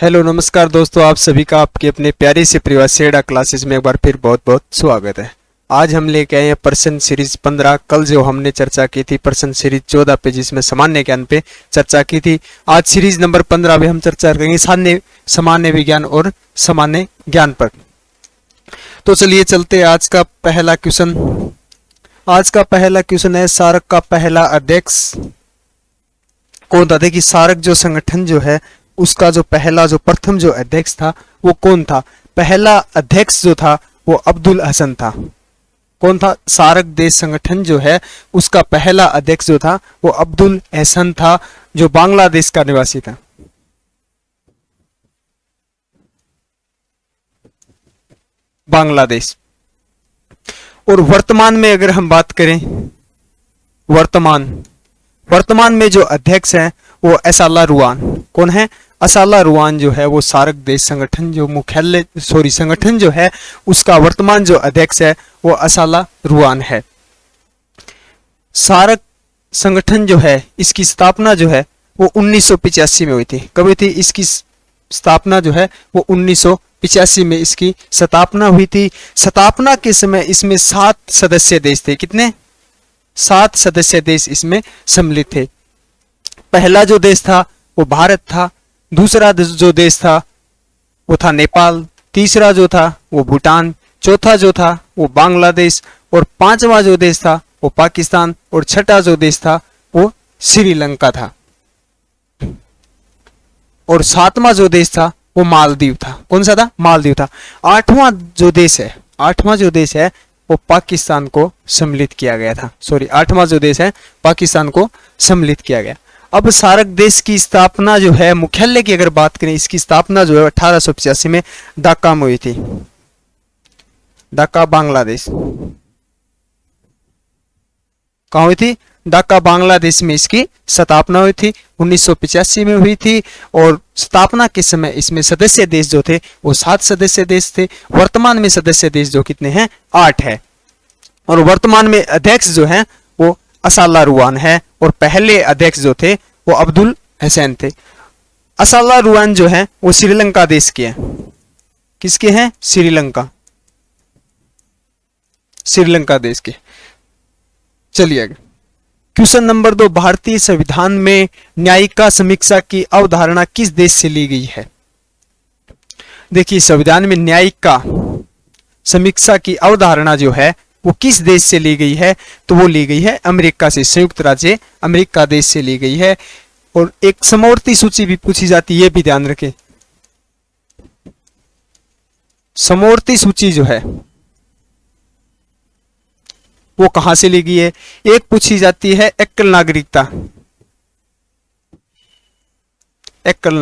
Hello नमस्कार दोस्तों, आप सभी का आपके अपने प्यारे से परिवार सेड़ा क्लासेस में एक बार फिर बहुत बहुत स्वागत है। आज हम लेके आए हैं प्रश्न सीरीज 15। कल जो हमने चर्चा की थी प्रश्न सीरीज 14 पे, जिसमें सामान्य ज्ञान पे चर्चा की थी। आज सीरीज नंबर 15 में हम चर्चा करेंगे सामान्य विज्ञान और सामान्य ज्ञान पर। तो चलिए चलते हैं आज का पहला क्वेश्चन। आज का पहला क्वेश्चन है, सार्क का पहला अध्यक्ष कौन था? देखिए, सार्क जो संगठन जो है उसका जो प्रथम जो अध्यक्ष था वो कौन था? पहला अध्यक्ष जो था वो अब्दुल हसन था। कौन था? सार्क देश संगठन जो है उसका पहला अध्यक्ष जो था वो अब्दुल हसन था, जो बांग्लादेश का निवासी था। बांग्लादेश। और वर्तमान में अगर हम बात करें, वर्तमान में जो अध्यक्ष है वो असाला रुआन। कौन है? असाला रुआन जो है वो सार्क देश संगठन जो संगठन जो है उसका वर्तमान जो अध्यक्ष है वो असाला रुआन है। सार्क संगठन जो है इसकी स्थापना जो है वो 1985 में हुई थी। कब हुई थी इसकी स्थापना? जो है वो 1985 में इसकी स्थापना हुई थी। स्थापना के समय इसमें 7 सदस्य देश थे। कितने? 7 सदस्य देश इसमें सम्मिलित थे। पहला जो देश था वो भारत था, दूसरा जो देश था वो था नेपाल, तीसरा जो था वो भूटान, चौथा जो था वो बांग्लादेश, और पांचवा जो देश था वो पाकिस्तान, और छठा जो देश था वो श्रीलंका था, और सातवां जो देश था वो मालदीव था। कौन सा था? मालदीव था। आठवां जो देश है वो पाकिस्तान को सम्मिलित किया गया था। आठवां जो देश है पाकिस्तान को सम्मिलित किया गया। अब सार्क देश की स्थापना जो है, मुख्यालय की अगर बात करें, इसकी स्थापना जो है 1885 में ढाका में हुई थी। ढाका बांग्लादेश। कहाँ हुई थी? ढाका बांग्लादेश में इसकी स्थापना हुई थी, 1985 में हुई थी। और स्थापना के समय इसमें सदस्य देश जो थे वो 7 सदस्य देश थे। वर्तमान में सदस्य देश जो कितने हैं? 8 है। और वर्तमान में अध्यक्ष जो है वो असाला रुआन है, और पहले अध्यक्ष जो थे वो अब्दुल हसन थे। असाला रुआन जो है वो श्रीलंका देश के हैं। किसके हैं? श्रीलंका देश के। चलिए क्वेश्चन नंबर 2, भारतीय संविधान में न्यायिका समीक्षा की अवधारणा किस देश से ली गई है? देखिए, संविधान में न्यायिका समीक्षा की अवधारणा जो है वो किस देश से ली गई है? तो वो ली गई है अमेरिका से, संयुक्त राज्य अमेरिका देश से ली गई है। और एक समवर्ती सूची भी पूछी जाती है, ये भी ध्यान रखें। समवर्ती सूची जो है वो कहां से ली गई है? एक पूछी जाती है एकल नागरिकता। एकल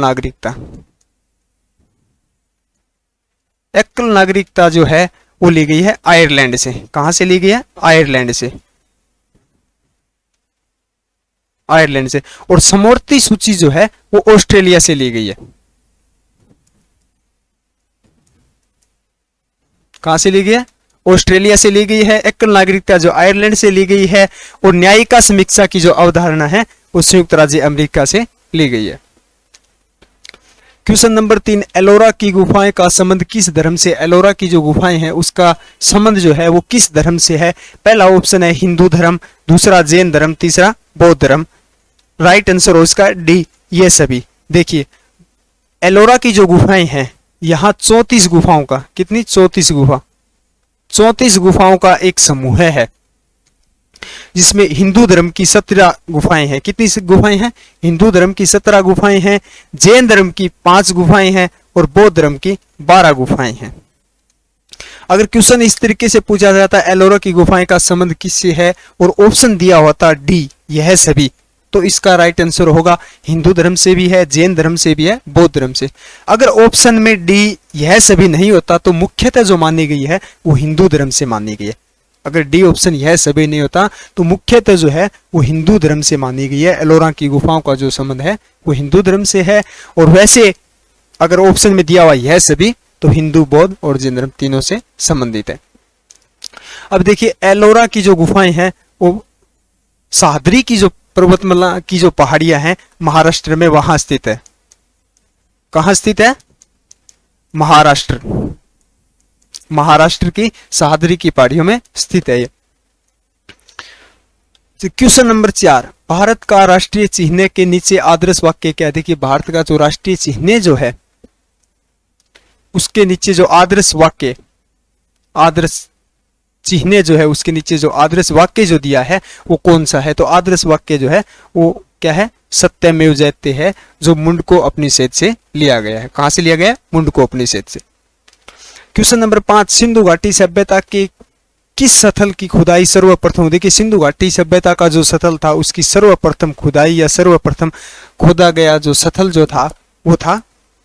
नागरिकता जो है वो ली गई है आयरलैंड से। कहां से ली गई है? आयरलैंड से। और समवर्ती सूची जो है वो ऑस्ट्रेलिया से ली गई है। कहां से ली गई है? ऑस्ट्रेलिया से ली गई है। एकल नागरिकता जो आयरलैंड से ली गई है, और न्यायिका समीक्षा की जो अवधारणा है वो संयुक्त राज्य अमेरिका से ली गई है। क्वेश्चन नंबर 3, एलोरा की गुफाएं का संबंध किस धर्म से? एलोरा की जो गुफाएं हैं उसका संबंध जो है वो किस धर्म से है? पहला ऑप्शन है हिंदू धर्म, दूसरा जैन धर्म, तीसरा बौद्ध धर्म। राइट आंसर हो इसका डी, ये सभी। देखिए, एलोरा की जो गुफाएं हैं, यहां 34 गुफाओं का, कितनी? 34 गुफाओं का एक समूह है, जिसमें हिंदू धर्म की 17 गुफाएं हैं। कितनी गुफाएं हैं? हिंदू धर्म की 17 गुफाएं हैं, जैन धर्म की 5 गुफाएं हैं, और बौद्ध धर्म की 12 गुफाएं हैं। अगर क्वेश्चन इस तरीके से पूछा जाता है एलोरा की गुफाएं का संबंध किससे है, और ऑप्शन दिया होता डी यह सभी, तो इसका राइट आंसर होगा हिंदू धर्म से भी है, जैन धर्म से भी है, बौद्ध धर्म से। अगर ऑप्शन में डी यह सभी नहीं होता तो मुख्यतः जो मानी गई है वो हिंदू धर्म से मानी गई है। अगर डी ऑप्शन यह सभी नहीं होता तो मुख्यतः जो है वो हिंदू धर्म से मानी गई है। एलोरा की गुफाओं का जो संबंध है वो हिंदू धर्म से है। और वैसे अगर ऑप्शन में दिया हुआ यह सभी, तो हिंदू, बौद्ध और जैन धर्म तीनों से संबंधित है। अब देखिए, एलोरा की जो गुफाएं हैं वो सह्याद्री की जो पर्वतमाला की जो पहाड़ियां हैं महाराष्ट्र में, वहां स्थित है। कहां स्थित है? महाराष्ट्र, महाराष्ट्र की सह्याद्री की पहाड़ियों में स्थित है ये। क्वेश्चन नंबर 4, भारत का राष्ट्रीय चिन्ह के नीचे आदर्श वाक्य क्या है? देखिए भारत का जो राष्ट्रीय चिन्ह जो है उसके नीचे जो आदर्श वाक्य, आदर्श चिन्ह जो है उसके नीचे जो आदर्श वाक्य जो दिया है वो कौन सा है? तो आदर्श वाक्य जो है वो क्या है? सत्यमेव जयते है, जो मुंडको उपनिषद से लिया गया है। कहां से लिया गया है? मुंडको उपनिषद से। क्वेश्चन नंबर 5, सिंधु घाटी सभ्यता के किस स्थल की खुदाई सर्वप्रथम? देखिए सिंधु घाटी सभ्यता का जो स्थल था उसकी सर्वप्रथम खुदाई या सर्वप्रथम खोदा गया जो स्थल जो था वो था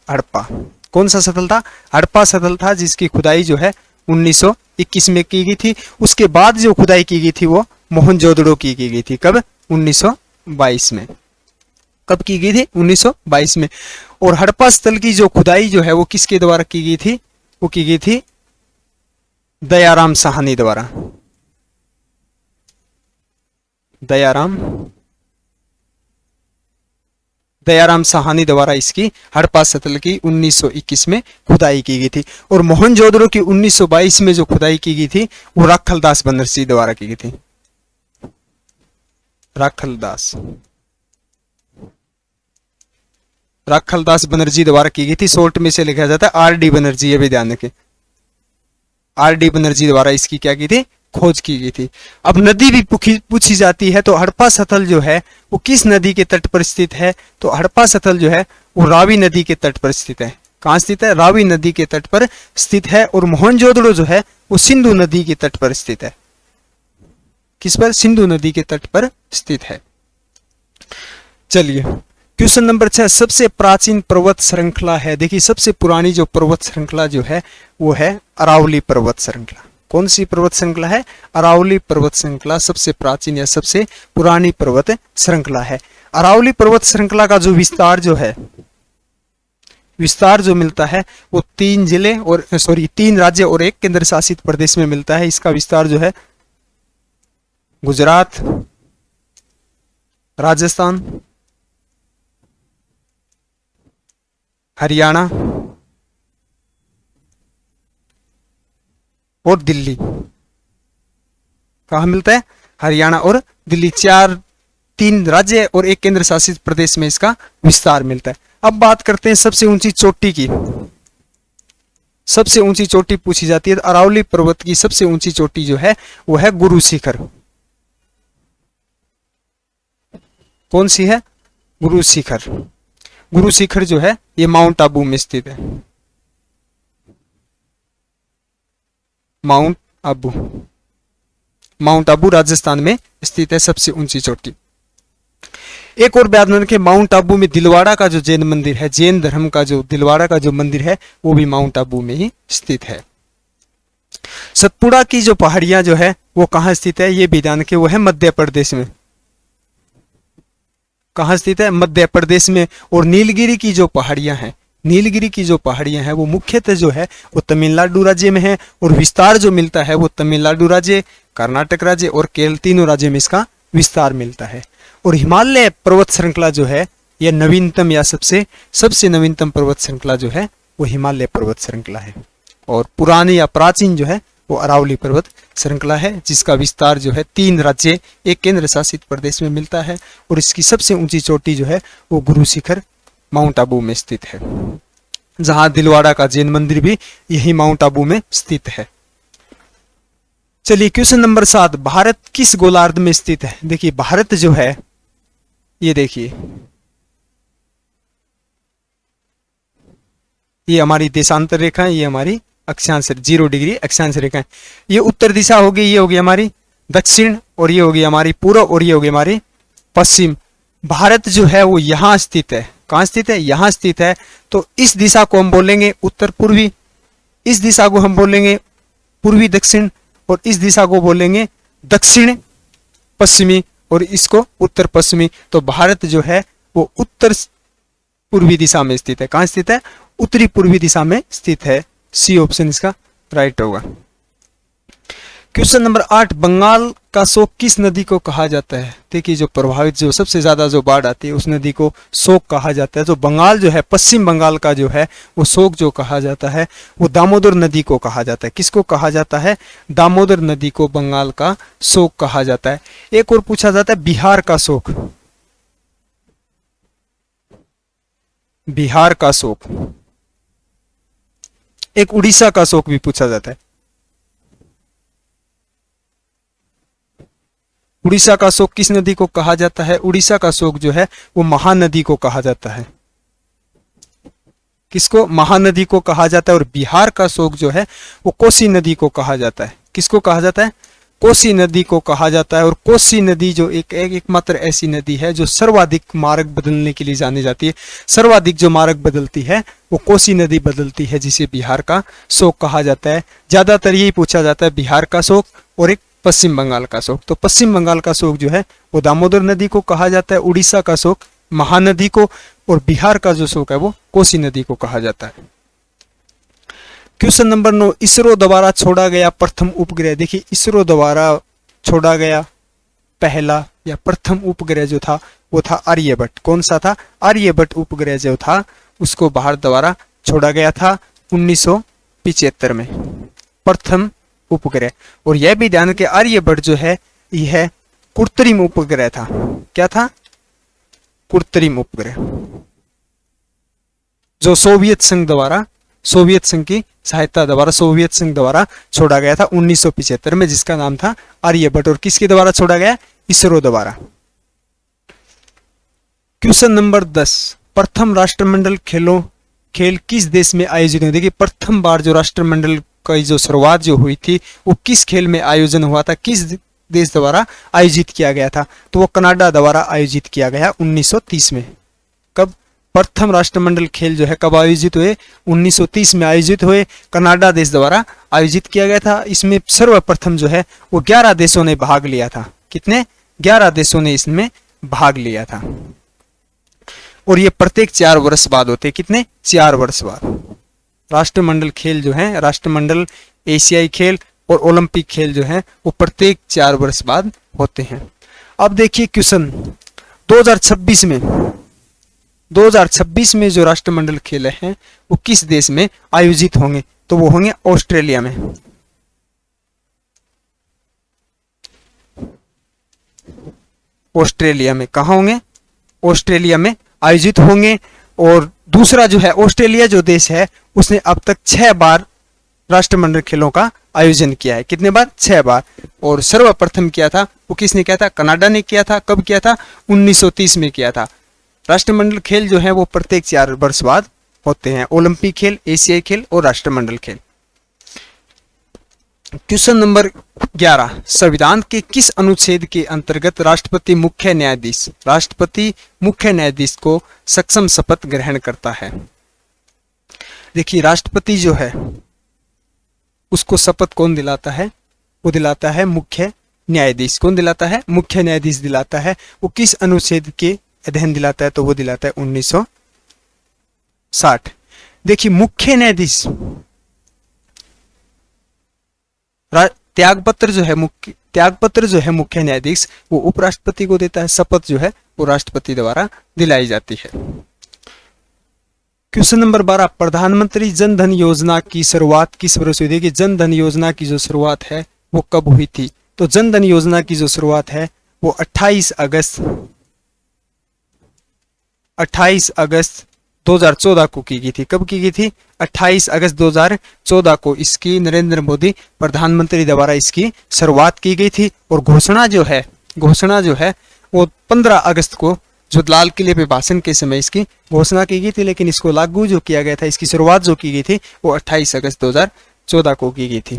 हड़प्पा। कौन सा स्थल था? हड़प्पा स्थल था, जिसकी खुदाई जो है 1921 में की गई थी। उसके बाद जो खुदाई की गई थी वो मोहनजोदड़ो की गई थी। कब? 1922 में। कब की गई थी? 1922 में। और हड़प्पा स्थल की जो खुदाई जो है वो किसके द्वारा की गई थी? वो की गई थी दयाराम साहनी द्वारा। दयाराम साहनी द्वारा इसकी हड़प्पा स्थल की 1921 में खुदाई की गई थी। और मोहनजोदड़ो की 1922 में जो खुदाई की गई थी वो राखलदास बनर्जी द्वारा की गई थी। राखलदास बनर्जी द्वारा की गई थी। शॉर्ट में से लिखा जाता है आर.डी. बनर्जी, ये भी ध्यान रखें। आर.डी. बनर्जी द्वारा इसकी क्या की थी? खोज की गई थी। अब नदी भी पूछी जाती है, तो हड़प्पा स्थल जो है वो किस नदी के तट पर स्थित है? तो हड़प्पा स्थल जो है वो रावी नदी के तट पर स्थित है। कहां स्थित है? रावी नदी के तट पर स्थित है। और मोहनजोदड़ो जो है वो सिंधु नदी के तट पर स्थित है। किस पर? सिंधु नदी के तट पर स्थित है। चलिए क्वेश्चन नंबर 6, सबसे प्राचीन पर्वत श्रृंखला है। देखिए सबसे पुरानी जो पर्वत श्रृंखला जो है वो है अरावली पर्वत श्रृंखला। कौन सी पर्वत श्रृंखला है? अरावली पर्वत श्रृंखला सबसे प्राचीन या सबसे पुरानी पर्वत श्रृंखला है। अरावली पर्वत श्रृंखला का जो विस्तार जो मिलता है वो 3 राज्य और 1 केंद्र शासित प्रदेश में मिलता है। इसका विस्तार जो है गुजरात, राजस्थान, हरियाणा और दिल्ली। कहां मिलता है? हरियाणा और दिल्ली। 3 राज्य और 1 केंद्र शासित प्रदेश में इसका विस्तार मिलता है। अब बात करते हैं सबसे ऊंची चोटी की। सबसे ऊंची चोटी पूछी जाती है तो अरावली पर्वत की सबसे ऊंची चोटी जो है वो है गुरु शिखर। कौन सी है? गुरु शिखर। गुरु शिखर जो है ये माउंट आबू में स्थित है। माउंट आबू राजस्थान में स्थित है सबसे ऊंची चोटी। एक और बात रखें, माउंट आबू में दिलवाड़ा का जो जैन मंदिर है, जैन धर्म का जो दिलवाड़ा का जो मंदिर है वो भी माउंट आबू में ही स्थित है। सतपुड़ा की जो पहाड़ियां जो है वो कहां स्थित है? ये भी ध्यान रखें, वो है मध्य प्रदेश में। कहां स्थित है? मध्य प्रदेश में। और नीलगिरी की जो पहाड़ियां हैं वो मुख्यतः जो है वो तमिलनाडु राज्य में है। और विस्तार जो मिलता है वो तमिलनाडु राज्य, कर्नाटक राज्य और केरल, तीनों राज्यों में इसका विस्तार मिलता है। और हिमालय पर्वत श्रृंखला जो है यह नवीनतम या सबसे नवीनतम पर्वत श्रृंखला जो है वो हिमालय पर्वत श्रृंखला है। और पुरानी या प्राचीन जो है वो अरावली पर्वत श्रृंखला है, जिसका विस्तार जो है 3 राज्य 1 केंद्र शासित प्रदेश में मिलता है। और इसकी सबसे ऊंची चोटी जो है वो गुरु शिखर माउंट आबू में स्थित है, जहां दिलवाड़ा का जैन मंदिर भी यही माउंट आबू में स्थित है। चलिए क्वेश्चन नंबर 7, भारत किस गोलार्ध में स्थित है? देखिए भारत जो है ये देखिए ये हमारी देशांतर रेखा है, ये हमारी अक्षांश 0 डिग्री अक्षांश रेखा है। ये उत्तर दिशा होगी, ये होगी हमारी दक्षिण, और ये होगी हमारी पूर्व, और ये होगी हमारी पश्चिम। भारत जो है वो यहां स्थित है। कहां स्थित है? यहां स्थित है। तो इस दिशा को हम बोलेंगे उत्तर पूर्वी, इस दिशा को हम बोलेंगे पूर्वी दक्षिण, और इस दिशा को बोलेंगे दक्षिण पश्चिमी, और इसको उत्तर पश्चिमी। तो भारत जो है वो उत्तर पूर्वी दिशा में स्थित है। कहां स्थित है? उत्तरी पूर्वी दिशा में स्थित है। सी ऑप्शन इसका राइट होगा। क्वेश्चन नंबर 8, बंगाल का शोक किस नदी को कहा जाता है? देखिए जो प्रभावित, जो सबसे ज्यादा जो बाढ़ आती है उस नदी को शोक कहा जाता है। जो बंगाल जो है, पश्चिम बंगाल का जो है वो शोक जो कहा जाता है वो दामोदर नदी को कहा जाता है। किसको कहा जाता है? दामोदर नदी को बंगाल का शोक कहा जाता है। एक और पूछा जाता है बिहार का शोक, बिहार का शोक। एक उड़ीसा का शोक भी पूछा जाता है। उड़ीसा का शोक किस नदी को कहा जाता है? उड़ीसा का शोक जो है वो महानदी को कहा जाता है। किसको? महानदी को कहा जाता है। और बिहार का शोक जो है वो कोसी नदी को कहा जाता है। किसको कहा जाता है? कोसी नदी को कहा जाता है। और कोसी नदी जो एकमात्र ऐसी नदी है जो सर्वाधिक मार्ग बदलने के लिए जानी जाती है। सर्वाधिक जो मार्ग बदलती है वो कोसी नदी बदलती है, जिसे बिहार का शोक कहा जाता है। ज्यादातर यही पूछा जाता है, बिहार का शोक और एक पश्चिम बंगाल का शोक। तो पश्चिम बंगाल का शोक जो है वो दामोदर नदी को कहा जाता है, उड़ीसा का शोक महानदी को, और बिहार का जो शोक है वो कोसी नदी को कहा जाता है। क्वेश्चन नंबर 9, इसरो द्वारा छोड़ा गया प्रथम उपग्रह। देखिए इसरो द्वारा छोड़ा गया पहला या प्रथम उपग्रह जो था वो था आर्यभट्ट। कौन सा था? आर्यभट्ट उपग्रह जो था उसको भारत द्वारा छोड़ा गया था 1975 में, प्रथम उपग्रह। और यह भी ध्यान रखें आर्यभट्ट जो है यह कृत्रिम उपग्रह था। क्या था? कृत्रिम उपग्रह, जो सोवियत संघ द्वारा, सोवियत संघ की सहायता द्वारा, सोवियत संघ द्वारा छोड़ा गया था 1975 में, जिसका नाम था आर्यभट्ट। और किसके द्वारा छोड़ा गया? इसरो द्वारा। क्वेश्चन नंबर 10, प्रथम राष्ट्रमंडल खेल किस देश में आयोजित हुए? देखिए प्रथम बार जो राष्ट्रमंडल की जो शुरुआत जो हुई थी वो किस खेल में आयोजन हुआ था, किस देश द्वारा आयोजित किया गया था? तो वो कनाडा द्वारा आयोजित किया गया 1930 में। कब? प्रथम राष्ट्रमंडल खेल जो है कब आयोजित हुए? 1930 में आयोजित हुए, कनाडा देश द्वारा आयोजित किया गया था। इसमें सर्वप्रथम जो है वो 11 देशों ने भाग लिया था। कितने? 11 देशों ने इसमें भाग लिया था। और ये प्रत्येक 4 वर्ष बाद होते। कितने? 4 वर्ष बाद। राष्ट्रमंडल खेल जो है, राष्ट्रमंडल, एशियाई खेल और ओलंपिक खेल जो है वो प्रत्येक 4 वर्ष बाद होते हैं। अब देखिए क्वेश्चन 2026 में जो राष्ट्रमंडल खेल हैं वो किस देश में आयोजित होंगे? तो वो होंगे ऑस्ट्रेलिया में। ऑस्ट्रेलिया में। कहाँ होंगे? ऑस्ट्रेलिया में आयोजित होंगे। और दूसरा जो है, ऑस्ट्रेलिया जो देश है उसने अब तक 6 बार राष्ट्रमंडल खेलों का आयोजन किया है। कितने बार? 6 बार। और सर्वप्रथम किया था वो किसने किया था? कनाडा ने किया था। कब किया था? 1930 में किया था। राष्ट्रमंडल खेल जो है वो प्रत्येक 4 वर्ष बाद होते हैं। ओलंपिक खेल, एशियाई खेल और राष्ट्रमंडल खेल। क्वेश्चन नंबर 11, संविधान के किस अनुच्छेद के अंतर्गत राष्ट्रपति मुख्य न्यायाधीश को सक्षम शपथ ग्रहण करता है? देखिए राष्ट्रपति जो है उसको शपथ कौन दिलाता है? वो दिलाता है मुख्य न्यायाधीश। कौन दिलाता है? मुख्य न्यायाधीश दिलाता है। वो किस अनुच्छेद के अध्ययन दिलाता है? तो वो दिलाता है 1960। देखिए मुख्य न्यायाधीश त्यागपत्र जो है मुख्य न्यायाधीश वो उपराष्ट्रपति को देता है। शपथ जो है वो राष्ट्रपति द्वारा दिलाई जाती है। क्वेश्चन नंबर 12, प्रधानमंत्री जन धन योजना की शुरुआत किस वर्ष हुई? देखिए जन धन योजना की जो शुरुआत है वो कब हुई थी? तो जन धन योजना की जो शुरुआत है वो 28 अगस्त 2014 को की गई थी। कब की गई थी? 28 अगस्त 2014 को इसकी नरेंद्र मोदी प्रधानमंत्री द्वारा इसकी शुरुआत की गई थी। और घोषणा जो है वो 15 अगस्त को जो लाल किले पे भाषण के समय इसकी घोषणा की गई थी, लेकिन इसको लागू जो किया गया था, इसकी शुरुआत जो की गई थी वो 28 अगस्त 2014 को की गई थी।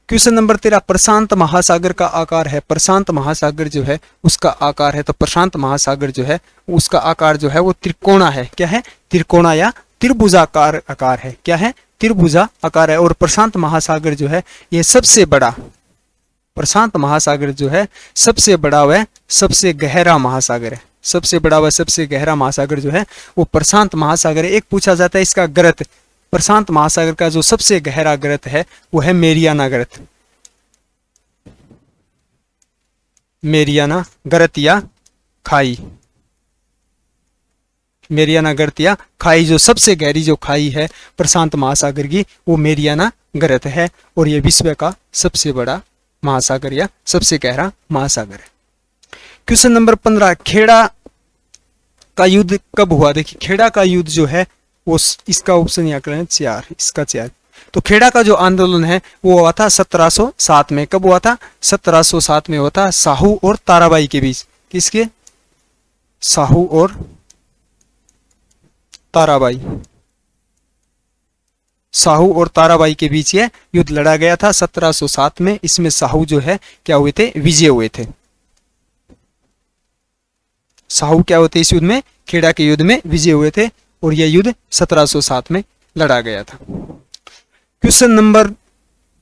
क्वेश्चन नंबर 13, प्रशांत महासागर का आकार है। प्रशांत महासागर जो है उसका आकार है, तो प्रशांत महासागर जो है उसका आकार जो है वो त्रिकोणा है। क्या है? त्रिकोणा या त्रिभुजाकार आकार है। क्या है? त्रिभुजा आकार है। और प्रशांत महासागर जो है ये सबसे बड़ा, प्रशांत महासागर जो है सबसे बड़ा व सबसे गहरा महासागर है। सबसे बड़ा व सबसे गहरा महासागर जो है वो प्रशांत महासागर है। एक पूछा जाता है इसका गर्त प्रशांत महासागर का जो सबसे गहरा गर्त है वो है मेरियाना गर्त। मेरियाना गर्त या खाई, मेरियाना गर्त या खाई, जो सबसे गहरी जो खाई है प्रशांत महासागर की वो मेरियाना गर्त है, और ये विश्व का सबसे बड़ा महासागर या सबसे गहरा महासागर है। क्वेश्चन नंबर 15, खेड़ा का युद्ध कब हुआ? देखिए खेड़ा का युद्ध जो है वो, इसका ऑप्शन यहाँ करें 4, इसका 4। तो खेड़ा का जो आंदोलन है वो हुआ था 1707 में। कब हुआ था? 1707 में हुआ था, साहू और ताराबाई के बीच। किसके? साहू और ताराबाई, साहू और ताराबाई के बीच ये युद्ध लड़ा गया था 1707 में। इसमें साहू जो है क्या हुए थे? विजय हुए थे। साहू क्या होते इस युद्ध में? खेड़ा के युद्ध में विजय हुए थे, और यह युद्ध 1707 में लड़ा गया था। क्वेश्चन नंबर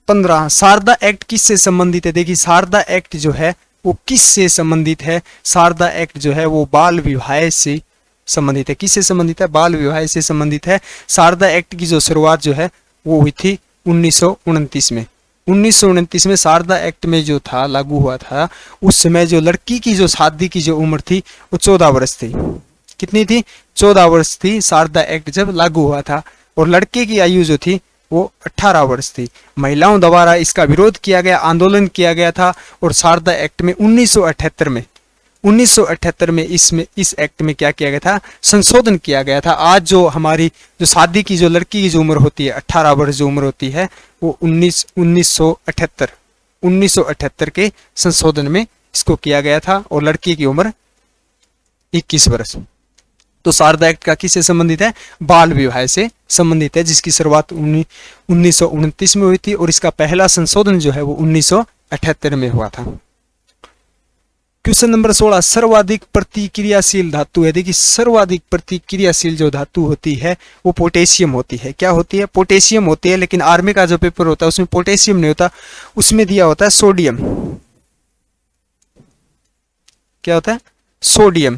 15, शारदा एक्ट किससे संबंधित है? देखिए शारदा एक्ट जो है वो किससे संबंधित है? शारदा एक्ट जो है वो बाल विवाह से संबंधित है। किससे संबंधित है? बाल विवाह से संबंधित है। शारदा एक्ट की जो शुरुआत जो है वो हुई थी 1929 में। 1929 में शारदा एक्ट में जो था लागू हुआ था, उस समय जो लड़की की जो शादी की जो उम्र थी वो 14 वर्ष थी। कितनी थी? 14 वर्ष थी शारदा एक्ट जब लागू हुआ था, और लड़के की आयु जो थी वो 18 वर्ष थी। महिलाओं द्वारा इसका विरोध किया गया, आंदोलन किया गया था, और शारदा एक्ट में 1978 में इस एक्ट में क्या किया गया था? संशोधन किया गया था। आज जो हमारी जो शादी की जो लड़की की जो उम्र होती है 18 वर्ष जो उम्र होती है वो 1978 के संशोधन में इसको किया गया था, और लड़की की उम्र 21 वर्ष। तो शारदा एक्ट का किससे संबंधित है? बाल विवाह से संबंधित है, जिसकी शुरुआत 1929 में हुई थी, और इसका पहला संशोधन जो है वो 1978 में हुआ था। क्वेश्चन नंबर 16, सर्वाधिक प्रतिक्रियाशील धातु है। देखिए सर्वाधिक प्रतिक्रियाशील जो धातु होती है वो पोटेशियम होती है। क्या होती है? पोटेशियम होती है। लेकिन आर्मी का जो पेपर होता है उसमें पोटेशियम नहीं होता, उसमें दिया होता है सोडियम। क्या होता है? सोडियम।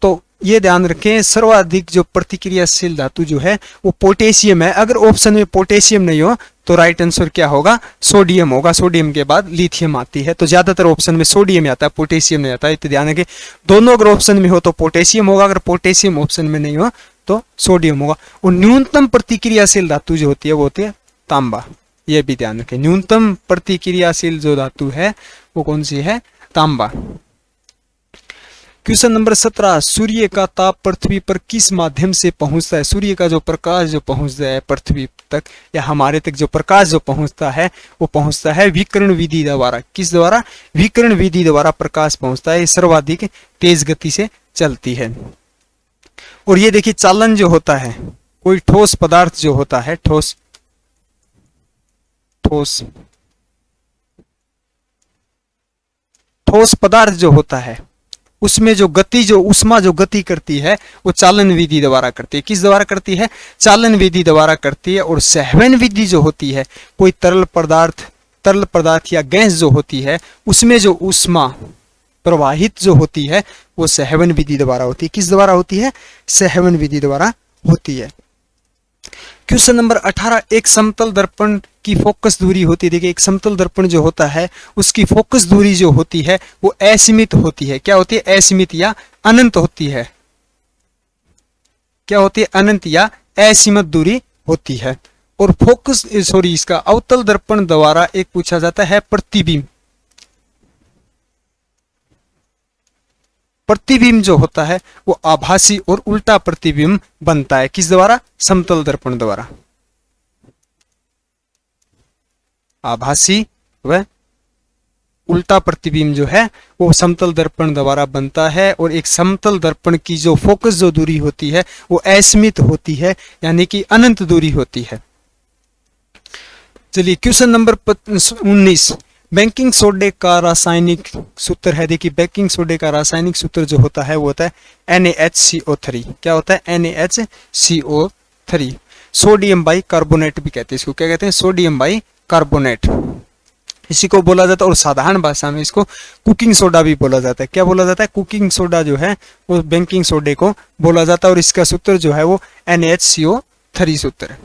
तो ये ध्यान रखें, सर्वाधिक जो प्रतिक्रियाशील धातु जो है वो पोटेशियम है। अगर ऑप्शन में पोटेशियम नहीं हो तो राइट आंसर क्या होगा? सोडियम होगा। सोडियम के बाद लिथियम आती है, तो ज्यादातर ऑप्शन में सोडियम आता है, पोटेशियम नहीं आता है। तो ध्यान रखें, दोनों अगर ऑप्शन में हो तो पोटेशियम होगा, अगर पोटेशियम ऑप्शन में नहीं हो तो सोडियम होगा। और न्यूनतम प्रतिक्रियाशील धातु जो होती है वो होती है तांबा। यह भी ध्यान रखें, न्यूनतम प्रतिक्रियाशील जो धातु है वो कौन सी है? तांबा। क्वेश्चन नंबर 17, सूर्य का ताप पृथ्वी पर किस माध्यम से पहुंचता है? सूर्य का जो प्रकाश जो पहुंचता है पृथ्वी तक या हमारे तक, जो प्रकाश जो पहुंचता है वो पहुंचता है विकिरण विधि द्वारा। किस द्वारा? विकिरण विधि द्वारा प्रकाश पहुंचता है। सर्वाधिक तेज गति से चलती है। और ये देखिए चालन जो होता है, कोई ठोस पदार्थ जो होता है, ठोस पदार्थ जो होता है उसमें जो गति, जो उष्मा जो गति करती है वो चालन विधि द्वारा करती है। किस द्वारा करती है? चालन विधि द्वारा करती है। और संवहन विधि जो होती है, कोई तरल पदार्थ या गैस जो होती है उसमें जो उष्मा प्रवाहित जो होती है वो संवहन विधि द्वारा होती है। किस द्वारा होती है? संवहन विधि द्वारा होती है। क्वेश्चन नंबर 18, एक समतल दर्पण की फोकस दूरी होती है। देखिए एक समतल दर्पण जो होता है उसकी फोकस दूरी जो होती है वो असीमित होती है। क्या होती है? असीमित या अनंत होती है। क्या होती है? अनंत या असीमित दूरी होती है। और इसका अवतल दर्पण द्वारा एक पूछा जाता है प्रतिबिंब। प्रतिबिंब जो होता है वो आभासी और उल्टा प्रतिबिंब बनता है। किस द्वारा? समतल दर्पण द्वारा। आभासी व उल्टा प्रतिबिंब जो है वो समतल दर्पण द्वारा बनता है। और एक समतल दर्पण की जो फोकस जो दूरी होती है वो असीमित होती है, यानी कि अनंत दूरी होती है। चलिए क्वेश्चन नंबर 19, बेकिंग सोडे का रासायनिक सूत्र है। देखिए बेकिंग सोडे का रासायनिक सूत्र जो होता है वो होता है NaHCO3। क्या होता है? NaHCO3। सोडियम बाई कार्बोनेट भी कहते हैं इसको। क्या कहते हैं? सोडियम बाई कार्बोनेट इसी को बोला जाता है। और साधारण भाषा में इसको कुकिंग सोडा भी बोला जाता है। क्या बोला जाता है? कुकिंग सोडा जो है वो बेकिंग सोडे को बोला जाता है। और इसका सूत्र जो है वो NaHCO थरी सूत्र।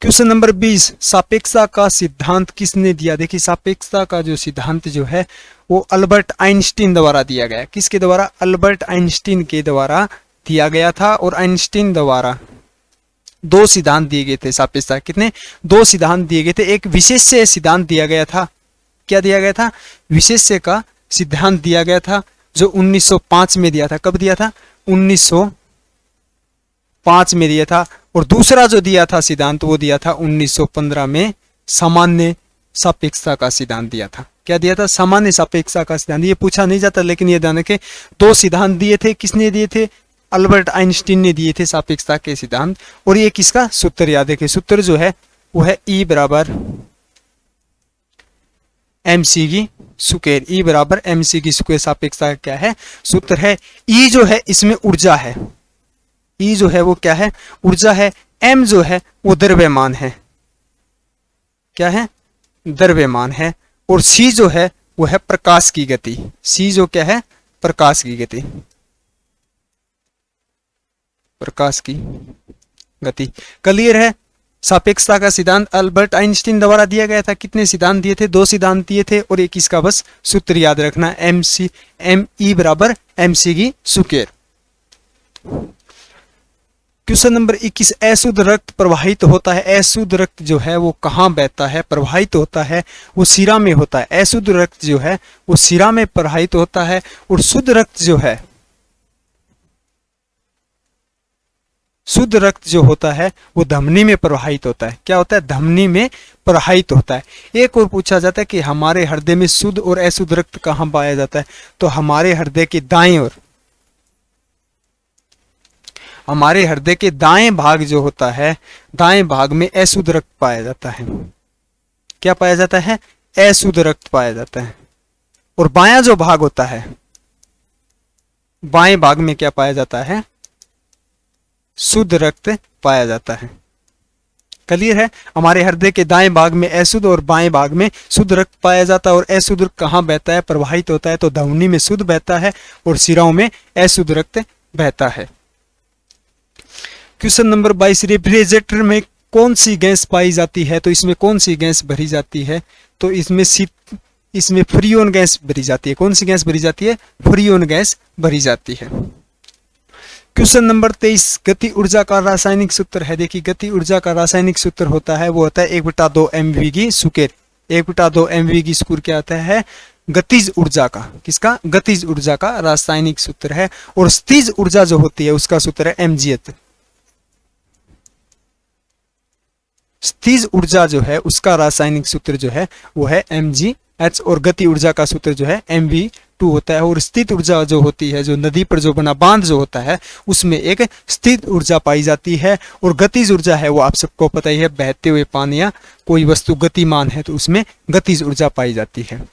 क्वेश्चन नंबर 20, सापेक्षता का सिद्धांत किसने दिया? देखिए सापेक्षता का जो सिद्धांत जो है वो अल्बर्ट आइंस्टीन द्वारा दिया गया। किसके द्वारा? अल्बर्ट आइंस्टीन के द्वारा दिया गया था। और आइंस्टीन द्वारा 2 सिद्धांत दिए गए थे सापेक्षता। कितने? 2 सिद्धांत दिए गए थे। एक विशेष्य सिद्धांत दिया गया था। क्या दिया गया था? विशेष्य का सिद्धांत दिया गया था, जो 1905 में दिया था। कब दिया था? 1905 में दिया था। और दूसरा जो दिया था सिद्धांत वो दिया था 1915 में, सामान्य सापेक्षता का सिद्धांत दिया था। क्या दिया था? सामान्य सापेक्षता का सिद्धांत। ये पूछा नहीं जाता, लेकिन ये ध्यान रखें 2 सिद्धांत दिए थे। किसने दिए थे? अल्बर्ट आइंस्टीन ने दिए थे सापेक्षता के सिद्धांत। और ये किसका सूत्र याद है? सूत्र जो है वो है E बराबर mc की स्क्वायर। E बराबर mc की स्क्वायर सापेक्षता का क्या है? सूत्र है। E जो है इसमें ऊर्जा है। E जो है वो क्या है? ऊर्जा है। m जो है वो द्रव्यमान है। क्या है? द्रव्यमान है। और c जो है वो है प्रकाश की गति। c जो क्या है? प्रकाश की गति। प्रकाश की गति। क्लियर है? सापेक्षता का सिद्धांत अल्बर्ट आइंस्टीन द्वारा दिया गया था। कितने सिद्धांत दिए थे? 2 सिद्धांत दिए थे। और एक इसका बस सूत्र याद रखना, E बराबर mc की स्क्वायर। क्वेश्चन नंबर 21, अशुद्ध रक्त प्रवाहित होता है। अशुद्ध रक्त जो है वो कहाँ बहता है? प्रवाहित होता है वो शिरा में होता है। अशुद्ध रक्त जो है वो शिरा में प्रवाहित होता है। और शुद्ध रक्त जो है, शुद्ध रक्त जो होता है वो धमनी में प्रवाहित होता है। क्या होता है? धमनी में प्रवाहित होता है। एक और पूछा जाता है कि हमारे हृदय में शुद्ध और अशुद्ध रक्त कहाँ पाया जाता है? तो हमारे हृदय के दाएं ओर, हमारे हृदय के दाएं भाग जो होता है, दाएं भाग में अशुद्ध रक्त पाया जाता है। क्या पाया जाता है? अशुद्ध रक्त पाया जाता है। और बायां जो भाग होता है, बाएं भाग में क्या पाया जाता है? शुद्ध रक्त पाया जाता है। क्लियर है? हमारे हृदय के दाएं भाग में अशुद्ध और बाएं भाग में शुद्ध रक्त पाया जाता है। और अशुद्ध रक्त कहाँ बहता है? प्रवाहित होता है। तो धमनी में शुद्ध बहता है और शिराओं में अशुद्ध रक्त बहता है। क्वेश्चन नंबर 22, रेफ्रिजरेटर में कौन सी गैस पाई जाती है? तो इसमें कौन सी गैस भरी जाती है? तो इसमें फ्रीओन गैस भरी जाती है। कौन सी गैस भरी जाती है? फ्रीओन गैस भरी जाती है। क्वेश्चन नंबर 23, गति ऊर्जा का रासायनिक सूत्र है। देखिए गति ऊर्जा का रासायनिक सूत्र होता है वो होता है 1/2 mv की स्क्वायर। 1/2 mv की स्क्वायर क्या होता है? गतिज ऊर्जा का। किसका? गतिज ऊर्जा का रासायनिक सूत्र है। और स्थिज ऊर्जा जो होती है उसका सूत्र है mgh। स्थिज ऊर्जा जो है उसका रासायनिक सूत्र जो है वो है mgh। और गति ऊर्जा का सूत्र जो है mv2 होता है। और स्थित ऊर्जा जो होती है, जो नदी पर जो बना बांध जो होता है, उसमें एक स्थित ऊर्जा पाई जाती है। और गतिज ऊर्जा है वो आप सबको पता ही है, बहते हुए पानी या कोई वस्तु गतिमान है तो उसमें गतिज ऊर्जा पाई जाती है।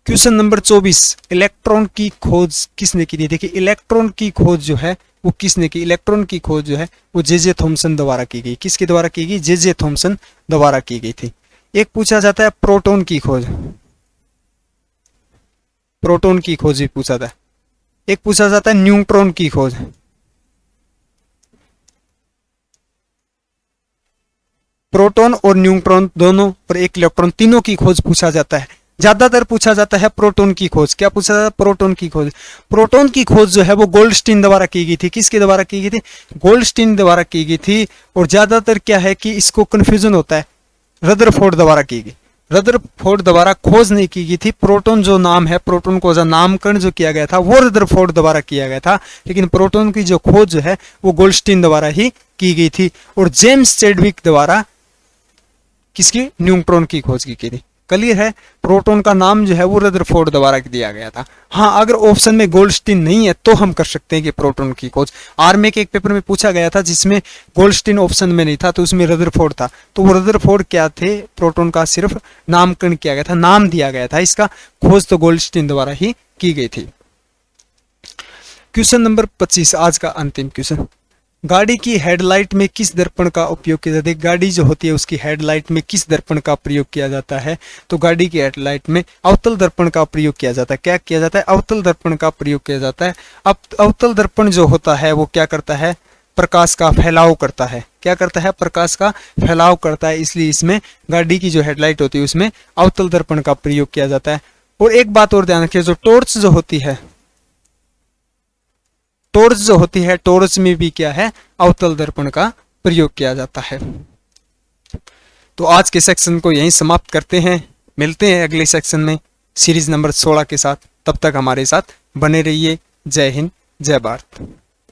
क्वेश्चन नंबर 24, इलेक्ट्रॉन की खोज किसने की थी? देखिए इलेक्ट्रॉन की खोज जो है वो किसने की? इलेक्ट्रॉन की खोज जो है वो जे थॉमसन द्वारा की गई। किसके द्वारा की गई? जे थॉमसन द्वारा की गई थी। एक पूछा जाता है प्रोटॉन की खोज। प्रोटॉन की खोज भी पूछा था। एक पूछा जाता है न्यूट्रॉन की खोज। प्रोटॉन और न्यूट्रॉन दोनों पर एक इलेक्ट्रॉन, तीनों की खोज पूछा जाता है। ज्यादातर पूछा जाता है प्रोटॉन की खोज। क्या पूछा जाता है? प्रोटॉन की खोज। प्रोटॉन की खोज जो है वो गोल्डस्टीन द्वारा की गई थी। किसके द्वारा की गई थी? गोल्डस्टीन द्वारा की गई थी। और ज्यादातर क्या है कि इसको कंफ्यूजन होता है, रदरफोर्ड द्वारा की गई। रदरफोर्ड द्वारा खोज नहीं की गई थी। प्रोटॉन जो नाम है, प्रोटॉन को जो नामकरण जो किया गया था वो रदरफोर्ड द्वारा किया गया था। लेकिन प्रोटॉन की जो खोज जो है वो गोल्डस्टीन द्वारा ही की गई थी। और जेम्स चैडविक द्वारा किसकी? न्यूट्रॉन की खोज की गई थी। क्लियर है? प्रोटॉन का नाम जो है वो रदरफोर्ड द्वारा दिया गया था। हाँ, अगर ऑप्शन में गोल्डस्टीन नहीं है तो हम कर सकते हैं कि प्रोटॉन की खोज। आर्मी के एक पेपर में पूछा गया था जिसमें गोल्डस्टीन ऑप्शन में नहीं था, तो उसमें रदरफोर्ड था। तो वो रदरफोर्ड क्या थे? प्रोटॉन का सिर्फ नामकरण किया गया था, नाम दिया गया था। इसका खोज तो गोल्डस्टीन द्वारा ही की गई थी। क्वेश्चन नंबर 25, आज का अंतिम क्वेश्चन। गाड़ी की हेडलाइट में किस दर्पण का उपयोग किया जाता है? गाड़ी जो होती है उसकी हेडलाइट में किस दर्पण का प्रयोग किया जाता है? तो गाड़ी की हेडलाइट में अवतल दर्पण का प्रयोग किया जाता है। क्या किया जाता है? अवतल दर्पण का प्रयोग किया जाता है। अब अवतल दर्पण जो होता है वो क्या करता है? प्रकाश का फैलाव करता है। क्या करता है? प्रकाश का फैलाव करता है, इसलिए इसमें गाड़ी की जो हेडलाइट होती है उसमें अवतल दर्पण का प्रयोग किया जाता है। और एक बात और ध्यान रखिए, जो टॉर्च जो होती है, टॉर्च में भी क्या है? अवतल दर्पण का प्रयोग किया जाता है। तो आज के सेक्शन को यहीं समाप्त करते हैं, मिलते हैं अगले सेक्शन में सीरीज नंबर 16 के साथ। तब तक हमारे साथ बने रहिए। जय हिंद, जय भारत।